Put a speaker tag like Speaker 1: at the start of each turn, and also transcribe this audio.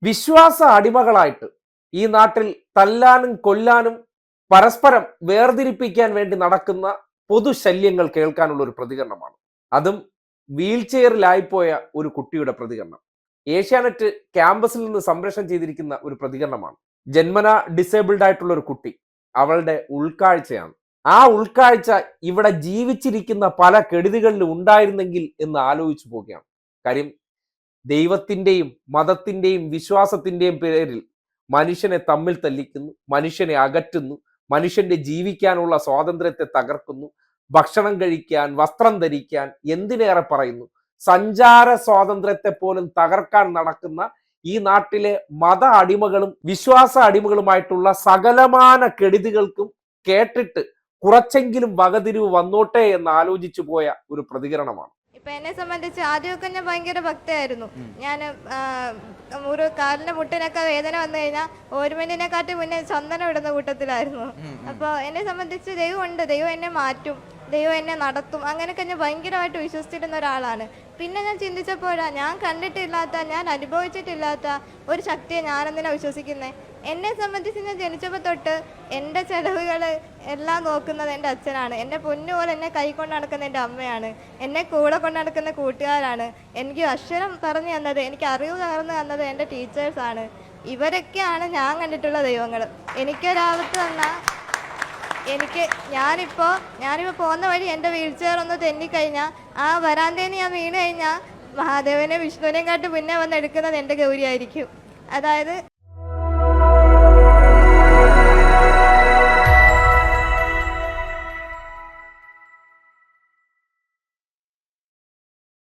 Speaker 1: വിശ്വാസ അടിമകളായിട്ട് ഈ നാട്ടിൽ തല്ലാനും കൊല്ലാനും പരസ്പരം വേർതിരിപ്പിക്കാൻ വേണ്ടി നടക്കുന്ന പൊതുശല്യങ്ങൾ കേൾക്കാനുള്ള ഒരു പ്രതികരണമാണ്. അതും വീൽ ചെയറിലായിപ്പോയ ഒരു കുട്ടിയുടെ പ്രതികരണം. ഏഷ്യാനെറ്റ് ക്യാമ്പസിൽ നിന്ന് സംപ്രേഷണം ചെയ്തിരിക്കുന്ന ഒരു പ്രതികരണമാണ്. ജന്മന ഡിസേബിൾഡ് ആയിട്ടുള്ള ഒരു കുട്ടി, അവളുടെ ഉൾക്കാഴ്ചയാണ്. ആ ഉൾക്കാഴ്ച ഇവിടെ ജീവിച്ചിരിക്കുന്ന പല കെടുതികളിലും ഉണ്ടായിരുന്നെങ്കിൽ എന്ന് ആലോചിച്ചു പോവുകയാണ്. കാര്യം, ദൈവത്തിന്റെയും മതത്തിന്റെയും വിശ്വാസത്തിന്റെയും പേരിൽ മനുഷ്യനെ തമ്മിൽ തല്ലിക്കുന്നു, മനുഷ്യനെ അകറ്റുന്നു, മനുഷ്യന്റെ ജീവിക്കാനുള്ള സ്വാതന്ത്ര്യത്തെ തകർക്കുന്നു, ഭക്ഷണം കഴിക്കാൻ, വസ്ത്രം ധരിക്കാൻ, എന്തിനേറെ പറയുന്നു, സഞ്ചാര സ്വാതന്ത്ര്യത്തെ പോലും തകർക്കാൻ നടക്കുന്ന ഈ നാട്ടിലെ മത അടിമകളും വിശ്വാസ അടിമകളുമായിട്ടുള്ള സകലമാന കെടുതികൾക്കും കേട്ടിട്ട് കുറച്ചെങ്കിലും വകതിരിവ് വന്നോട്ടെ എന്ന് ആലോചിച്ചു പോയ ഒരു പ്രതികരണമാണ്.
Speaker 2: ഇപ്പൊ എന്നെ സംബന്ധിച്ച് ആദ്യമൊക്കെ ഞാൻ ഭയങ്കര ഭക്തയായിരുന്നു. ഞാൻ ഒരു കാലിന്റെ മുട്ടിനൊക്കെ വേദന വന്നു കഴിഞ്ഞാൽ ഓരുമലിനെക്കാട്ടി മുന്നേ ചന്ദനം ഇടുന്ന കൂട്ടത്തിലായിരുന്നു. അപ്പോൾ എന്നെ സംബന്ധിച്ച് ദൈവമുണ്ട്, ദൈവം എന്നെ മാറ്റും, ദൈവം എന്നെ നടത്തും, അങ്ങനെയൊക്കെ ഞാൻ ഭയങ്കരമായിട്ട് വിശ്വസിച്ചിരുന്ന ഒരാളാണ്. പിന്നെ ഞാൻ ചിന്തിച്ചപ്പോഴാ ഞാൻ കണ്ടിട്ടില്ലാത്ത, ഞാൻ അനുഭവിച്ചിട്ടില്ലാത്ത ഒരു ശക്തിയെ ഞാനെന്തിനാ വിശ്വസിക്കുന്നത്. എന്നെ സംബന്ധിച്ച് ഞാൻ ജനിച്ചപ്പോൾ തൊട്ട് എൻ്റെ ചെലവുകൾ എല്ലാം നോക്കുന്നത് എൻ്റെ അച്ഛനാണ്. എൻ്റെ പൊന്നുപോലെ എന്നെ കൈ കൊണ്ട് നടക്കുന്ന എൻ്റെ അമ്മയാണ്. എന്നെ കൂടെ കൊണ്ട് നടക്കുന്ന കൂട്ടുകാരാണ്. എനിക്ക് അക്ഷരം പറഞ്ഞു തന്നത്, എനിക്ക് അറിവ് പകർന്നു തന്നത് എൻ്റെ ടീച്ചേഴ്സാണ്. ഇവരൊക്കെയാണ് ഞാൻ കണ്ടിട്ടുള്ള ദൈവങ്ങൾ. എനിക്കൊരാപത്ത് തന്നാൽ ഞാനിപ്പോൾ പോകുന്ന വഴി എൻ്റെ വീൽ ചെയർ ഒന്ന് തെന്നിക്കഴിഞ്ഞാൽ ആ വരാന്തയിൽ നിന്ന് ഞാൻ വീണ് കഴിഞ്ഞാൽ മഹാദേവനെ വിഷ്ണുവിനെയും കാട്ടി മുന്നേ വന്ന് എടുക്കുന്നത് എൻ്റെ ഗൗരിയായിരിക്കും. അതായത്